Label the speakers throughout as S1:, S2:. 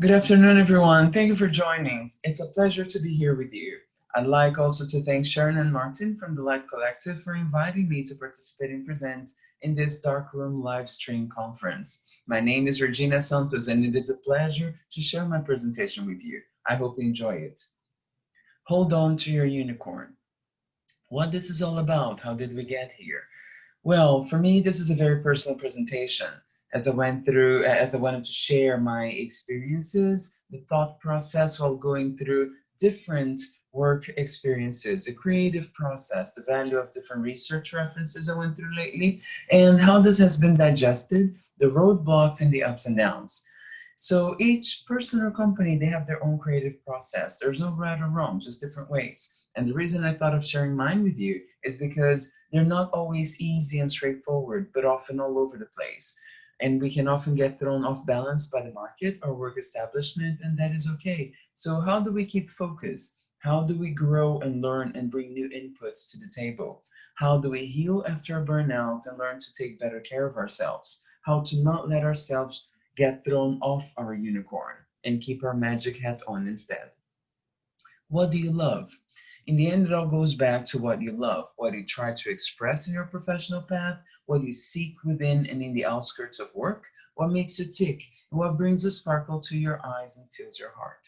S1: Good afternoon, everyone. Thank you for joining. It's a pleasure to be here with you. I'd like also to thank Sharon and Martin from the Light Collective for inviting me to participate and present in this Darkroom live stream conference. My name is Regina Santos, and it is a pleasure to share my presentation with you. I hope you enjoy it. Hold on to your unicorn. What this is all about? How did we get here? Well, for me, this is a very personal presentation as I wanted to share my experiences, the thought process while going through different work experiences, the creative process, the value of different research references I went through lately, and how this has been digested, the roadblocks and the ups and downs. So each person or company, they have their own creative process. There's no right or wrong, just different ways. And the reason I thought of sharing mine with you is because they're not always easy and straightforward, but often all over the place. And we can often get thrown off balance by the market or work establishment, and that is okay. So, how do we keep focus? How do we grow and learn and bring new inputs to the table? How do we heal after a burnout and learn to take better care of ourselves? How to not let ourselves get thrown off our unicorn and keep our magic hat on instead. What do you love? In the end, it all goes back to what you love, what you try to express in your professional path, what you seek within and in the outskirts of work, what makes you tick, and what brings a sparkle to your eyes and fills your heart.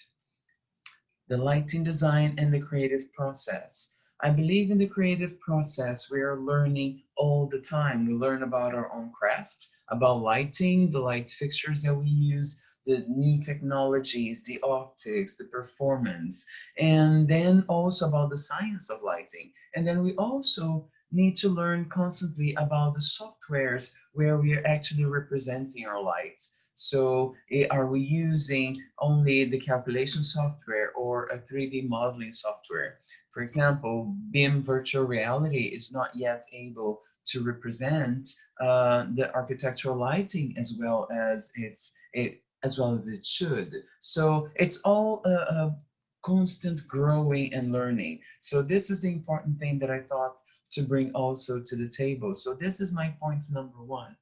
S1: The lighting design and the creative process. I believe in the creative process. We are learning all the time. We learn about our own craft, about lighting, the light fixtures that we use, the new technologies, the optics, the performance, and then also about the science of lighting. And then we also need to learn constantly about the softwares where we are actually representing our lights. So, are we using only the calculation software or a 3D modeling software? For example, BIM virtual reality is not yet able to represent the architectural lighting as well as it should. So it's all a constant growing and learning. So this is the important thing that I thought to bring also to the table. So this is my point number one.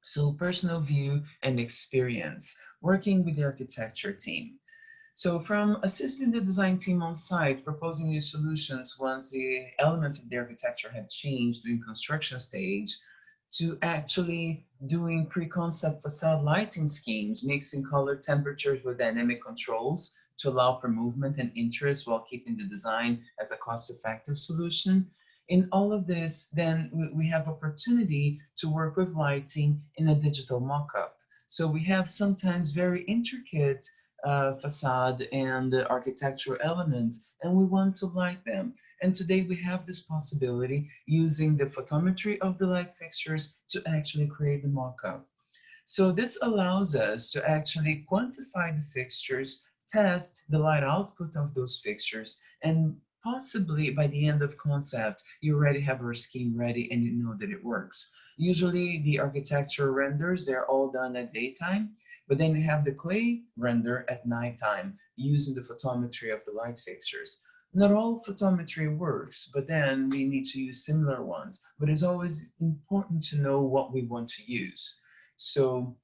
S1: So personal view and experience working with the architecture team. So from assisting the design team on site, proposing new solutions once the elements of the architecture had changed during construction stage, to actually doing pre-concept facade lighting schemes, mixing color temperatures with dynamic controls to allow for movement and interest while keeping the design as a cost-effective solution. In all of this, then we have opportunity to work with lighting in a digital mock-up. So we have sometimes very intricate facade and architectural elements, and we want to light them. And today we have this possibility using the photometry of the light fixtures to actually create the mock-up. So this allows us to actually quantify the fixtures, test the light output of those fixtures, and possibly by the end of concept, you already have your scheme ready and you know that it works. Usually the architecture renders, they're all done at daytime, but then you have the clay render at nighttime using the photometry of the light fixtures. Not all photometry works, but then we need to use similar ones. But it's always important to know what we want to use. So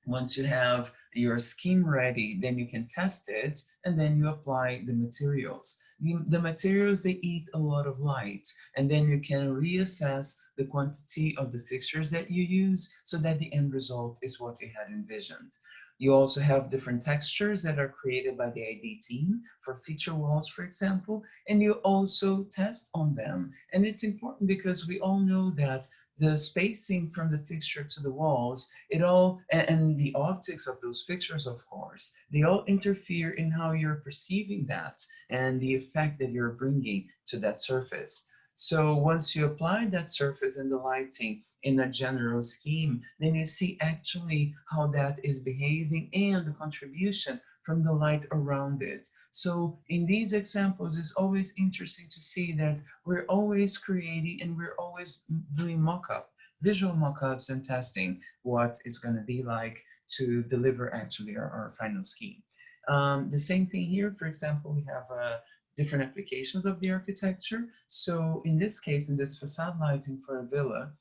S1: once you have your scheme ready, then you can test it and then you apply the materials. The materials, they eat a lot of light, and then you can reassess the quantity of the fixtures that you use so that the end result is what you had envisioned. You also have different textures that are created by the ID team for feature walls, for example, and you also test on them. And it's important because we all know that the spacing from the fixture to the walls, it all, and the optics of those fixtures, of course, they all interfere in how you're perceiving that and the effect that you're bringing to that surface. So once you apply that surface and the lighting in a general scheme, then you see actually how that is behaving and the contribution from the light around it. So in these examples, it's always interesting to see that we're always creating and we're always doing mock-up, visual mock-ups and testing what it's going to be like to deliver actually our final scheme. The same thing here, for example, we have different applications of the architecture. So in this case, in this facade lighting for a villa,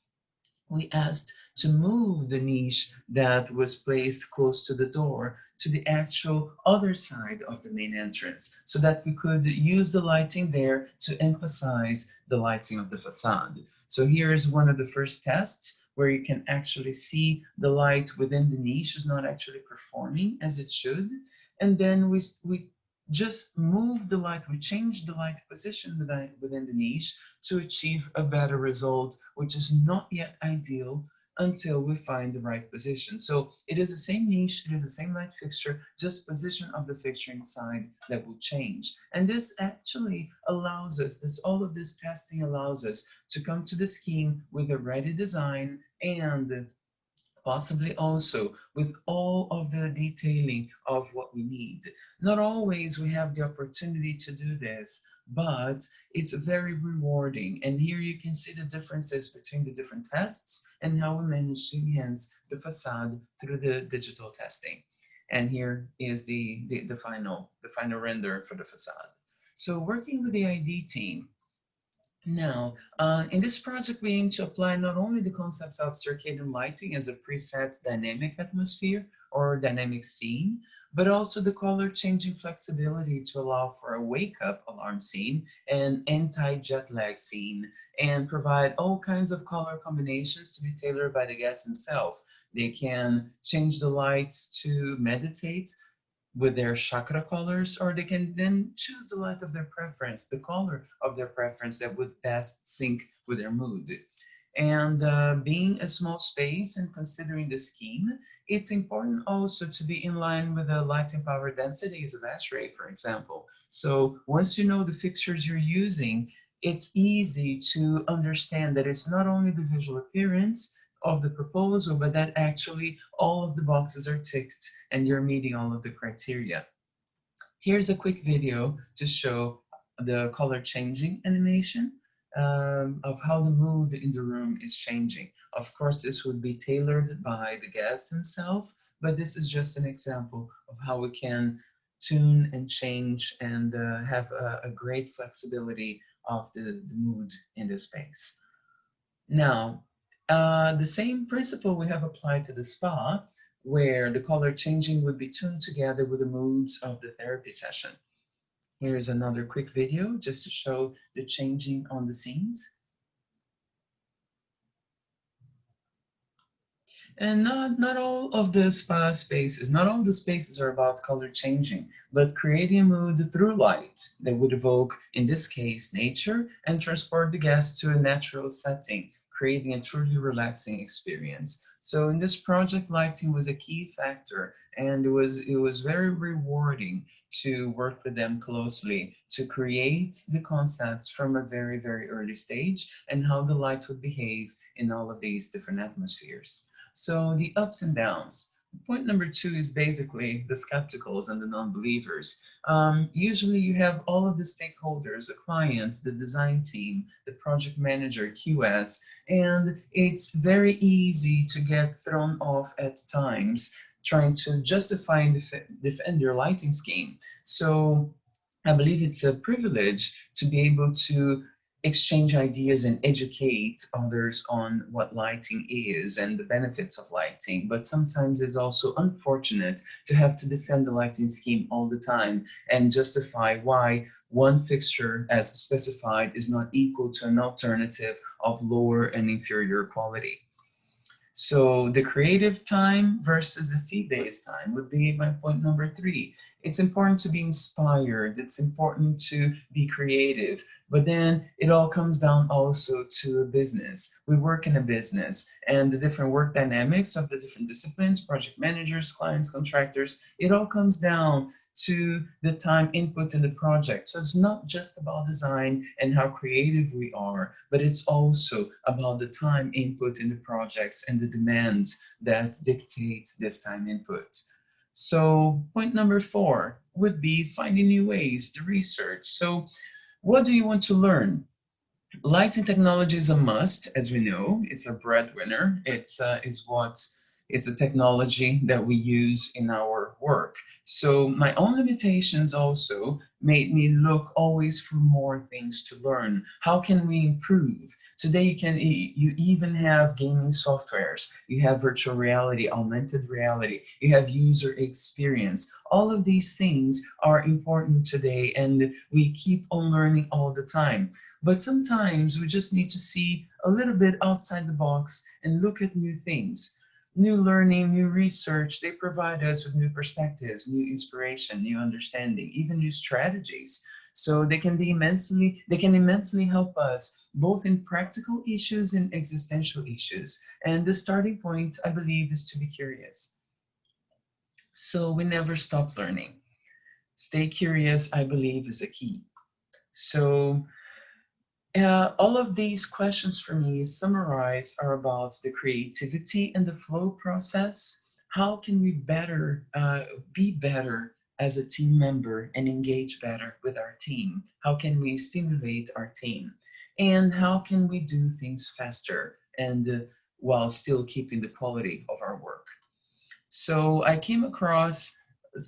S1: we asked to move the niche that was placed close to the door to the actual other side of the main entrance so that we could use the lighting there to emphasize the lighting of the facade. So here is one of the first tests where you can actually see the light within the niche is not actually performing as it should. And then we just move the light, we change the light position within the niche to achieve a better result, which is not yet ideal until we find the right position. So it is the same niche, it is the same light fixture, just position of the fixture inside that will change. And this actually allows us, all of this testing allows us to come to the scheme with a ready design and possibly also with all of the detailing of what we need. Not always we have the opportunity to do this, but it's very rewarding. And here you can see the differences between the different tests and how we manage to enhance the facade through the digital testing. And here is the final render for the facade. So working with the ID team, now, in this project, we aim to apply not only the concepts of circadian lighting as a preset dynamic atmosphere or dynamic scene, but also the color changing flexibility to allow for a wake-up alarm scene and anti-jet lag scene, and provide all kinds of color combinations to be tailored by the guest himself. They can change the lights to meditate with their chakra colors, or they can then choose the light of their preference, the color of their preference that would best sync with their mood. And being a small space and considering the scheme, it's important also to be in line with the lighting power densities of ASHRAE, for example. So once you know the fixtures you're using, it's easy to understand that it's not only the visual appearance of the proposal, but that actually all of the boxes are ticked and you're meeting all of the criteria. Here's a quick video to show the color changing animation of how the mood in the room is changing. Of course, this would be tailored by the guest himself, but this is just an example of how we can tune and change and have a great flexibility of the mood in the space. Now, the same principle we have applied to the spa, where the color changing would be tuned together with the moods of the therapy session. Here's another quick video just to show the changing on the scenes. And not all of the spa spaces, not all the spaces are about color changing, but creating a mood through light that would evoke, in this case, nature and transport the guest to a natural setting, creating a truly relaxing experience. So in this project, lighting was a key factor, and it was very rewarding to work with them closely to create the concepts from a very, very early stage and how the light would behave in all of these different atmospheres. So the ups and downs. Point number 2 is basically the skepticals and the non-believers. Usually you have all of the stakeholders, the client, the design team, the project manager, QS, and it's very easy to get thrown off at times trying to justify and defend your lighting scheme. So I believe it's a privilege to be able to exchange ideas and educate others on what lighting is and the benefits of lighting. But sometimes it's also unfortunate to have to defend the lighting scheme all the time and justify why one fixture as specified is not equal to an alternative of lower and inferior quality. So the creative time versus the fee-based time would be my point number 3. It's important to be inspired. It's important to be creative. But then it all comes down also to a business. We work in a business, and the different work dynamics of the different disciplines, project managers, clients, contractors, it all comes down to the time input in the project. So it's not just about design and how creative we are, but it's also about the time input in the projects and the demands that dictate this time input. So point number 4 would be finding new ways to research. So what do you want to learn? Lighting technology is a must, as we know. It's a breadwinner. It's is what It's a technology that we use in our work. So my own limitations also made me look always for more things to learn. How can we improve? Today you even have gaming softwares, you have virtual reality, augmented reality, you have user experience. All of these things are important today, and we keep on learning all the time. But sometimes we just need to see a little bit outside the box and look at new things. New learning, new research, they provide us with new perspectives, new inspiration, new understanding, even new strategies. So they can immensely help us both in practical issues and existential issues. And the starting point, I believe, is to be curious. So we never stop learning. Stay curious, I believe, is the key. So all of these questions for me summarize are about the creativity and the flow process. How can we better be better as a team member and engage better with our team? How can we stimulate our team? And how can we do things faster and while still keeping the quality of our work? So I came across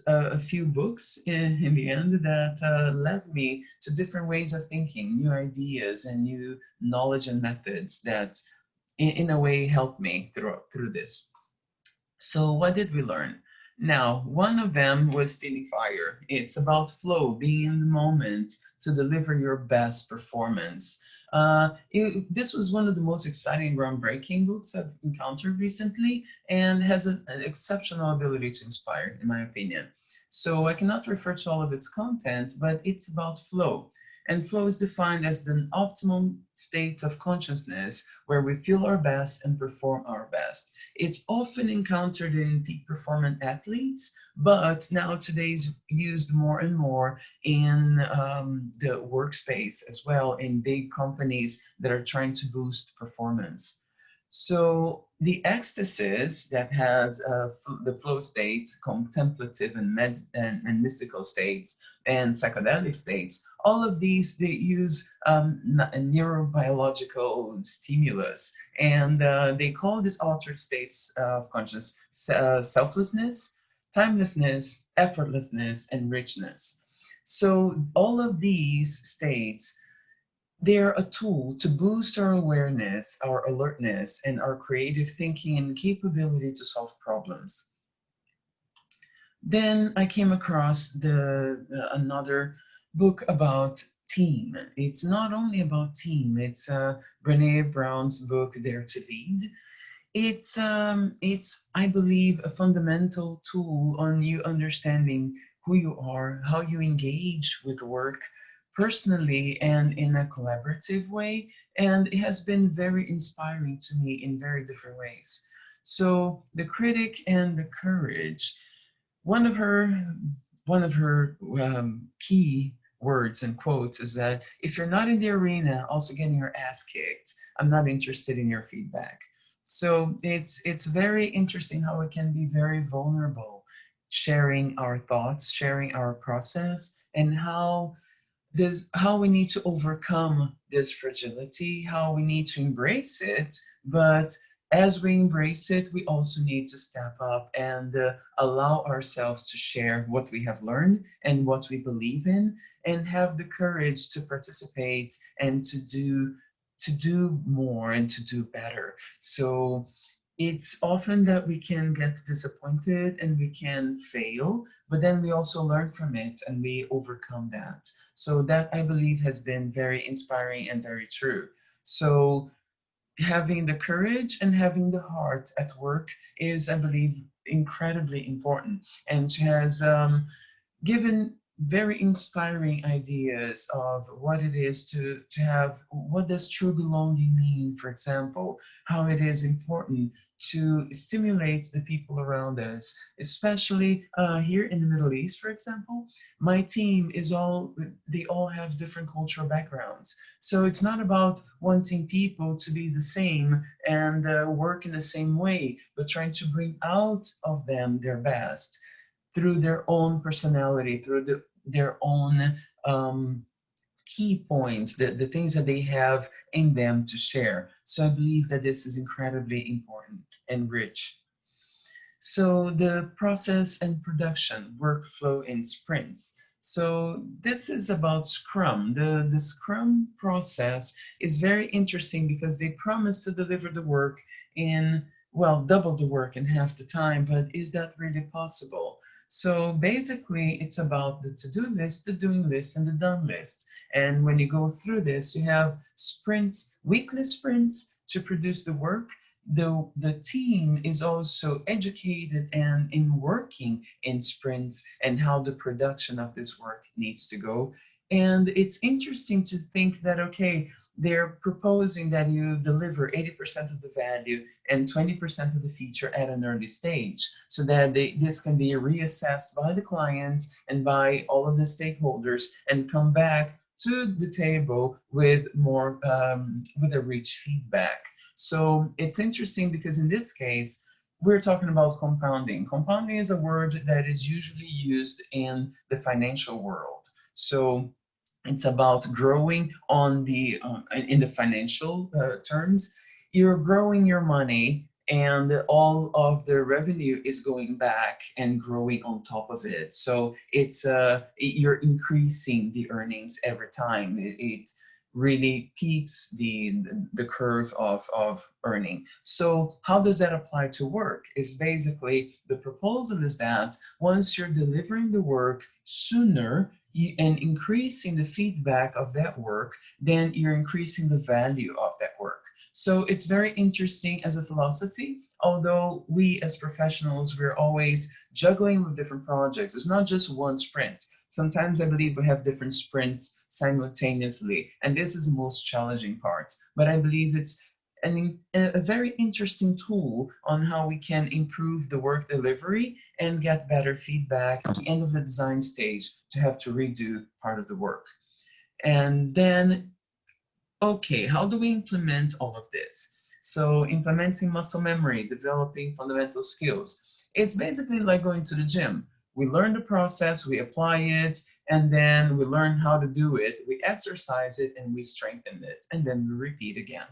S1: a few books in the end that led me to different ways of thinking, new ideas, and new knowledge and methods that, in a way, helped me through this. So what did we learn? Now, one of them was stealing fire. It's about flow, being in the moment to deliver your best performance. This was one of the most exciting, groundbreaking books I've encountered recently, and has an exceptional ability to inspire, in my opinion. So I cannot refer to all of its content, but it's about flow. And flow is defined as the optimum state of consciousness where we feel our best and perform our best. It's often encountered in peak performance athletes, but now today's used more and more in the workspace as well, in big companies that are trying to boost performance. So the ecstasies that has the flow states, contemplative and mystical states, and psychedelic states, all of these, they use neurobiological stimulus, and they call these altered states of consciousness selflessness, timelessness, effortlessness, and richness. So all of these states, they're a tool to boost our awareness, our alertness, and our creative thinking and capability to solve problems. Then I came across another book about team. It's not only about team. It's Brene Brown's book, Dare to Lead. It's I believe a fundamental tool on you understanding who you are, how you engage with work personally and in a collaborative way, and it has been very inspiring to me in very different ways. So the critic and the courage, one of her one of her key words and quotes is that if you're not in the arena also getting your ass kicked, I'm not interested in your feedback. So it's very interesting how we can be very vulnerable, sharing our thoughts, sharing our process, and how we need to overcome this fragility, how we need to embrace it, but as we embrace it, we also need to step up and allow ourselves to share what we have learned and what we believe in, and have the courage to participate and to do more and to do better. So it's often that we can get disappointed and we can fail, but then we also learn from it and we overcome that. So that, I believe, has been very inspiring and very true. So having the courage and having the heart at work is, I believe, incredibly important. And she has given very inspiring ideas of what it is to have, what does true belonging mean, for example, how it is important to stimulate the people around us, especially here in the Middle East, for example. My team is all, they all have different cultural backgrounds. So it's not about wanting people to be the same and work in the same way, but trying to bring out of them their best through their own personality, through their own key points, the things that they have in them to share. So I believe that this is incredibly important and rich. So the process and production workflow in sprints. So this is about Scrum. The Scrum process is very interesting because they promise to deliver the work in, well, double the work in half the time, but is that really possible? So basically, it's about the to-do list, the doing list, and the done list. And when you go through this, you have sprints, weekly sprints to produce the work. The team is also educated and in working in sprints and how the production of this work needs to go. And it's interesting to think that, okay, they're proposing that you deliver 80% of the value and 20% of the feature at an early stage so that this can be reassessed by the clients and by all of the stakeholders and come back to the table with more with a rich feedback. So it's interesting because in this case, we're talking about compounding. Compounding is a word that is usually used in the financial world. So it's about growing on the in the financial terms. You're growing your money, and all of the revenue is going back and growing on top of it. So it's you're increasing the earnings every time. It really peaks the curve of earning. So how does that apply to work? Is basically the proposal is that once you're delivering the work sooner and increasing the feedback of that work, then you're increasing the value of that work. So it's very interesting as a philosophy, although we as professionals, we're always juggling with different projects. It's not just one sprint. Sometimes I believe we have different sprints simultaneously, and this is the most challenging part. But I believe it's a very interesting tool on how we can improve the work delivery and get better feedback at the end of the design stage to have to redo part of the work. And then, okay, how do we implement all of this? So implementing muscle memory, developing fundamental skills. It's basically like going to the gym. We learn the process, we apply it, and then we learn how to do it. We exercise it and we strengthen it, and then we repeat again.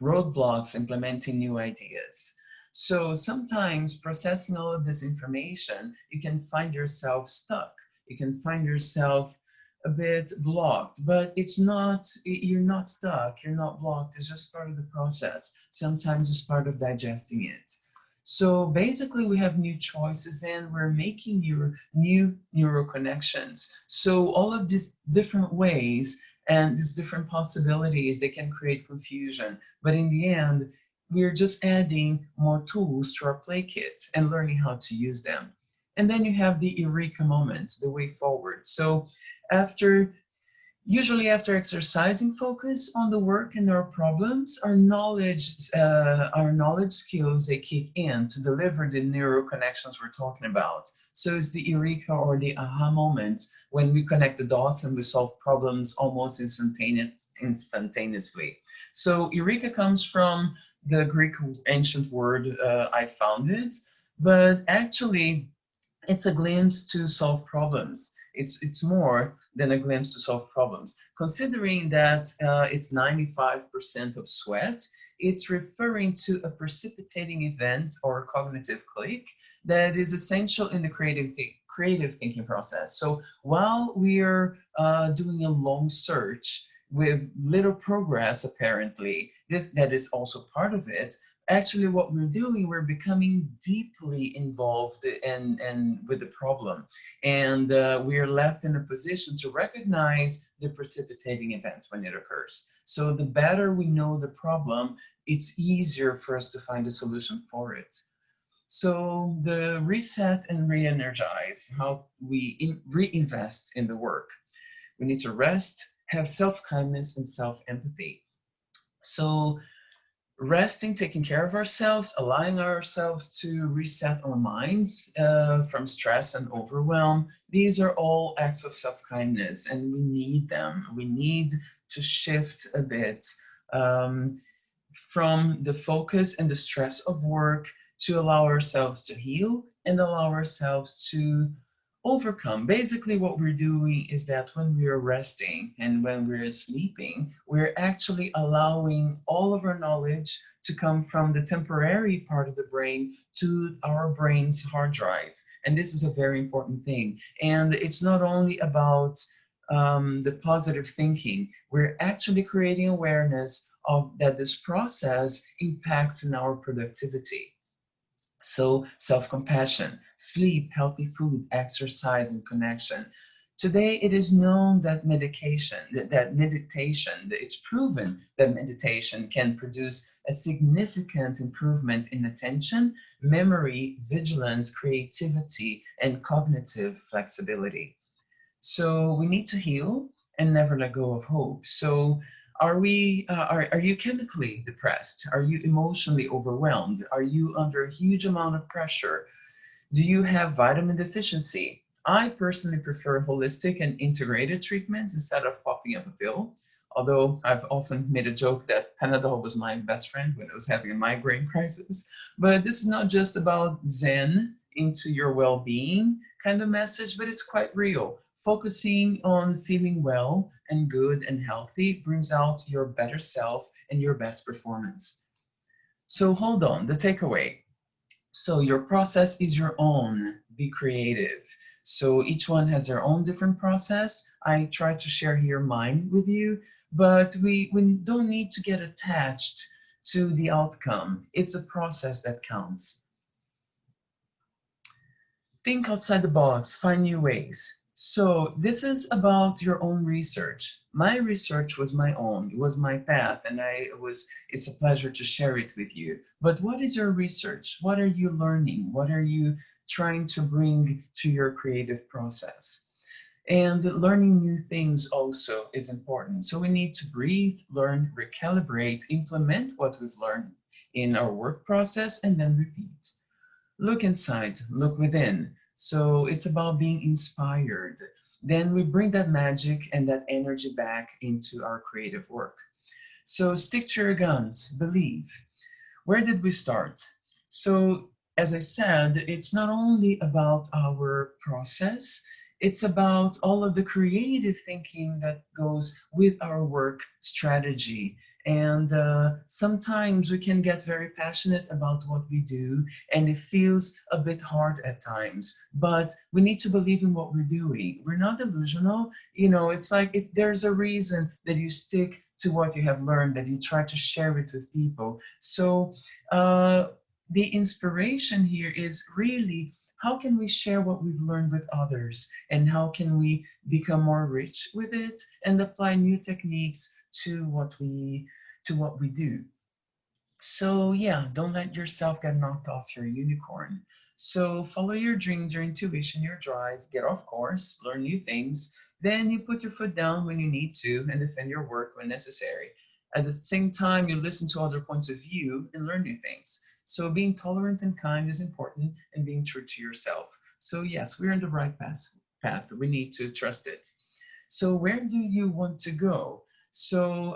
S1: Roadblocks implementing new ideas. So sometimes processing all of this information, you can find yourself stuck. You can find yourself a bit blocked, but you're not stuck, you're not blocked. It's just part of the process. Sometimes it's part of digesting it. So basically we have new choices and we're making new neural connections. So all of these different ways and these different possibilities, they can create confusion. But in the end, we're just adding more tools to our play kit and learning how to use them. And then you have the eureka moment, the way forward. So after usually after exercising focus on the work and our problems, our knowledge skills, they kick in to deliver the neural connections we're talking about. So it's the eureka or the aha moment when we connect the dots and we solve problems almost instantaneously. So eureka comes from the Greek ancient word I found it, but actually it's a glimpse to solve problems. It's more than a glimpse to solve problems. Considering that it's 95% of sweat, it's referring to a precipitating event or cognitive click that is essential in the creative thinking process. So while we are doing a long search with little progress, apparently, that is also part of it. Actually, what we're doing, we're becoming deeply involved and with the problem, and we are left in a position to recognize the precipitating event when it occurs. So the better we know the problem, it's easier for us to find a solution for it. So the reset and re-energize, how we reinvest in the work. We need to rest, have self-kindness and self-empathy. So resting, taking care of ourselves, allowing ourselves to reset our minds from stress and overwhelm. These are all acts of self-kindness, and we need them. We need to shift a bit from the focus and the stress of work to allow ourselves to heal and allow ourselves to Overcome. Basically, what we're doing is that when we are resting and when we're sleeping, we're actually allowing all of our knowledge to come from the temporary part of the brain to our brain's hard drive. And this is a very important thing. And it's not only about the positive thinking, we're actually creating awareness of that this process impacts in our productivity. So, self compassion, sleep, healthy food, exercise, and connection. Today, it is known that meditation, it's proven that meditation can produce a significant improvement in attention, memory, vigilance, creativity, and cognitive flexibility. So we need to heal and never let go of hope. So are you chemically depressed? Are you emotionally overwhelmed? Are you under a huge amount of pressure? Do you have vitamin deficiency? I personally prefer holistic and integrated treatments instead of popping up a pill. Although I've often made a joke that Panadol was my best friend when I was having a migraine crisis. But this is not just about Zen into your well being kind of message, but it's quite real. Focusing on feeling well and good and healthy brings out your better self and your best performance. So hold on, the takeaway. So your process is your own. Be creative. So each one has their own different process. I try to share here mine with you, but we don't need to get attached to the outcome. It's a process that counts. Think outside the box, find new ways. So this is about your own research. My research was my own, it was my path, and it's a pleasure to share it with you. But what is your research? What are you learning? What are you trying to bring to your creative process? And learning new things also is important. So we need to breathe, learn, recalibrate, implement what we've learned in our work process, and then repeat. Look inside, look within. So it's about being inspired. Then we bring that magic and that energy back into our creative work. So stick to your guns, believe. Where did we start? So, as I said, it's not only about our process, it's about all of the creative thinking that goes with our work strategy. And sometimes we can get very passionate about what we do, and it feels a bit hard at times. But we need to believe in what we're doing. We're not delusional. It's like there's a reason that you stick to what you have learned, that you try to share it with people. So, uh, the inspiration here is really how can we share what we've learned with others, and how can we become more rich with it and apply new techniques to what we do. So yeah, don't let yourself get knocked off your unicorn. So follow your dreams, your intuition, your drive, get off course, learn new things. Then you put your foot down when you need to and defend your work when necessary. At the same time, you listen to other points of view and learn new things. So being tolerant and kind is important, and being true to yourself. So yes, we're on the right path. We need to trust it. So where do you want to go? So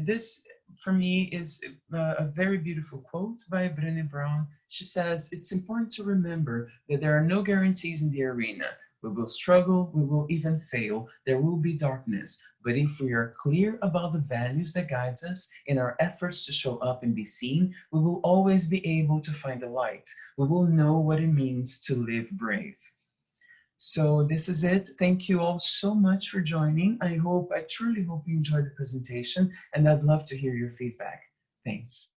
S1: this for me is a very beautiful quote by Brené Brown. She says, it's important to remember that there are no guarantees in the arena. We will struggle, we will even fail, there will be darkness. But if we are clear about the values that guides us in our efforts to show up and be seen, we will always be able to find the light. We will know what it means to live brave. So this is it. Thank you all so much for joining. I truly hope you enjoyed the presentation, and I'd love to hear your feedback. Thanks.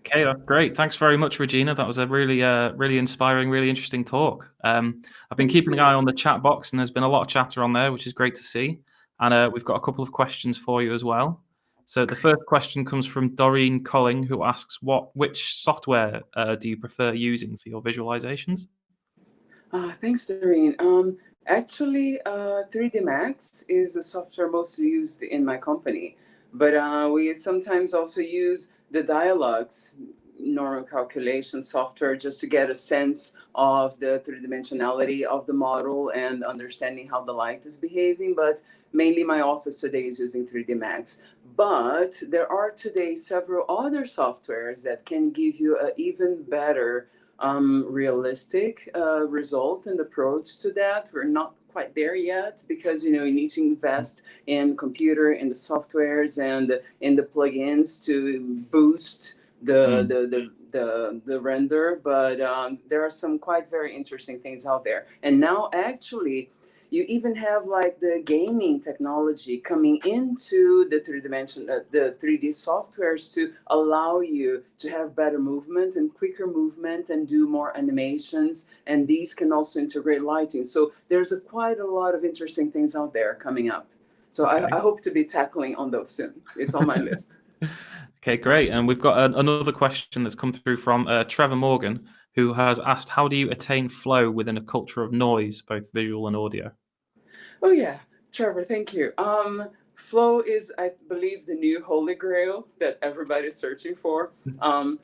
S2: Okay, that's great. Thanks very much, Regina. That was a really inspiring, really interesting talk. I've been keeping an eye on the chat box, and there's been a lot of chatter on there, which is great to see. And we've got a couple of questions for you as well. So the first question comes from Doreen Colling, who asks, which software do you prefer using for your visualizations?
S3: Thanks, Doreen. Actually, 3D Max is the software mostly used in my company, but we sometimes also use the dialogues, normal calculation software, just to get a sense of the three-dimensionality of the model and understanding how the light is behaving. But mainly my office today is using 3D Max. But there are today several other softwares that can give you an even better realistic result and approach to that. We're not quite there yet because you need to invest in computer, in the softwares, and in the plugins to boost the render. But there are some quite very interesting things out there. And now actually you even have like the gaming technology coming into the the 3D softwares to allow you to have better movement and quicker movement and do more animations. And these can also integrate lighting. So there's quite a lot of interesting things out there coming up. So
S2: Okay.
S3: I hope to be tackling on those soon. It's on my list.
S2: Okay, great. And we've got another question that's come through from Trevor Morgan, who has asked, how do you attain flow within a culture of noise, both visual and audio?
S3: Oh yeah, Trevor, thank you. Flow is, I believe, the new holy grail that everybody's searching for. One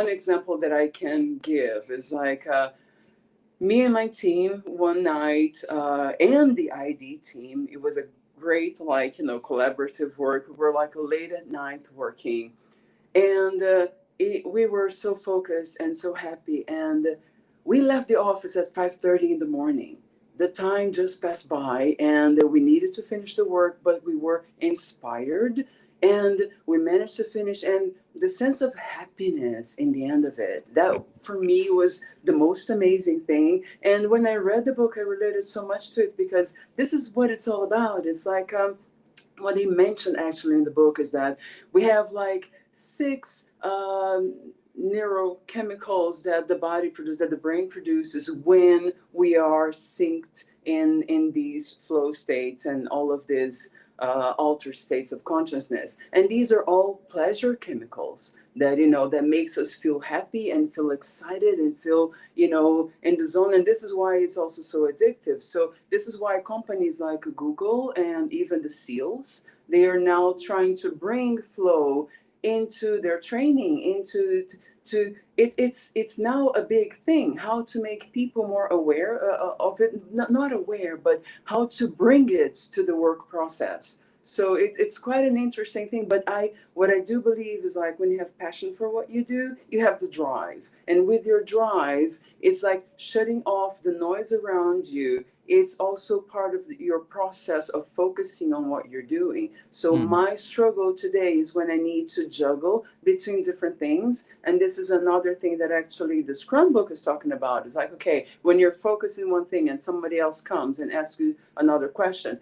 S3: example that I can give is like me and my team one night, and the ID team. It was a great, like collaborative work. We were like late at night working, and we were so focused and so happy. And we left the office at 5:30 in the morning. The time just passed by, and we needed to finish the work, but we were inspired, and we managed to finish. And the sense of happiness in the end of it, that for me was the most amazing thing. And when I read the book, I related so much to it because this is what it's all about. It's like what he mentioned actually in the book is that we have like 6 neurochemicals that the body produces, that the brain produces when we are synced in these flow states and all of these altered states of consciousness. And these are all pleasure chemicals that that makes us feel happy and feel excited and feel in the zone. And this is why it's also so addictive. So this is why companies like Google and even the SEALs, they are now trying to bring flow into their training, it's now a big thing, how to make people more aware of it, not aware, but how to bring it to the work process. So it's quite an interesting thing. But what I do believe is like when you have passion for what you do, you have the drive. And with your drive, it's like shutting off the noise around you. It's also part of your process of focusing on what you're doing. So my struggle today is when I need to juggle between different things. And this is another thing that actually the Scrum book is talking about. It's like, okay, when you're focusing one thing and somebody else comes and asks you another question,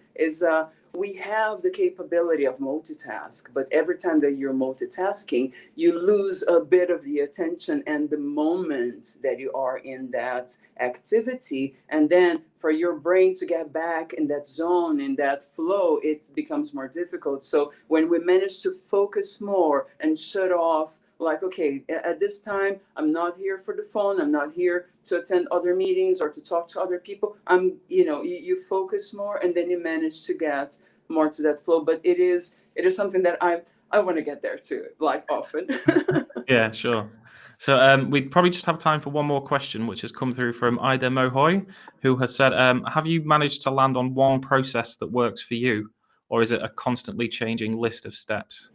S3: we have the capability of multitask, but every time that you're multitasking, you lose a bit of the attention and the moment that you are in that activity. And then for your brain to get back in that zone, in that flow, it becomes more difficult. So when we manage to focus more and shut off, like, okay, at this time, I'm not here for the phone. I'm not here to attend other meetings or to talk to other people. You focus more, and then you manage to get more to that flow. But it is something that I want to get there too, like often.
S2: Yeah, sure. So we probably just have time for one more question, which has come through from Ida Mohoy, who has said, have you managed to land on one process that works for you, or is it a constantly changing list of steps?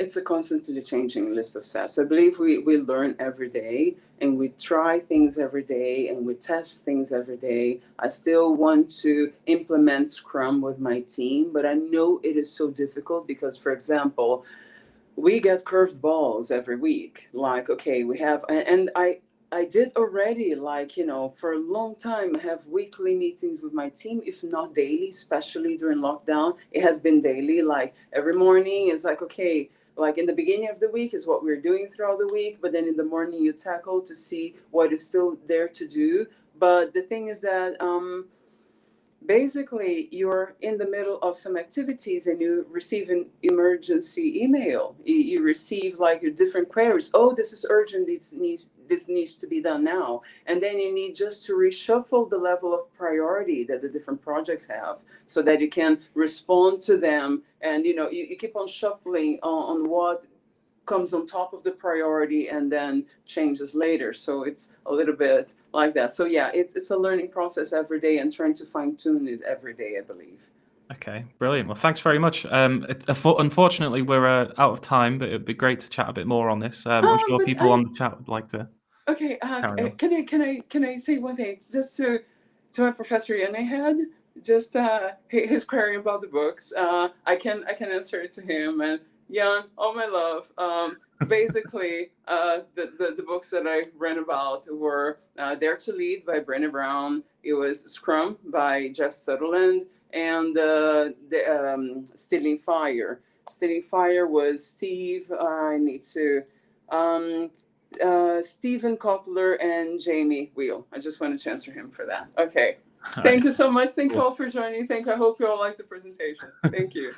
S3: It's a constantly changing list of steps. I believe we learn every day, and we try things every day, and we test things every day. I still want to implement Scrum with my team, but I know it is so difficult because, for example, we get curved balls every week. Like, okay, we have, and I did already, like, for a long time, I have weekly meetings with my team, if not daily, especially during lockdown. It has been daily, like every morning. It's like, okay, like in the beginning of the week is what we're doing throughout the week, but then in the morning you tackle to see what is still there to do. But the thing is that basically you're in the middle of some activities and you receive an emergency email. You receive like your different queries. Oh, this is urgent. This needs to be done now. And then you need just to reshuffle the level of priority that the different projects have so that you can respond to them. And you keep on shuffling on what comes on top of the priority and then changes later. So it's a little bit like that. So yeah, it's a learning process every day and trying to fine tune it every day, I believe.
S2: Okay, brilliant. Well, thanks very much. Unfortunately, we're out of time, but it'd be great to chat a bit more on this. I'm sure people on the chat would like to.
S3: Okay,
S2: carry on.
S3: can I say one thing just to my professor Yanehad? Just his query about the books. I can answer it to him. And Jan, all my love. Basically, the books that I read about were Dare to Lead by Brené Brown. It was Scrum by Jeff Sutherland, and Stealing Fire. Stealing Fire was Steve. I need to. Stephen Kotler and Jamie Wheel. I just wanted to answer him for that. Okay. Thank you so much. Thank you all for joining. I hope you all liked the presentation. Thank you.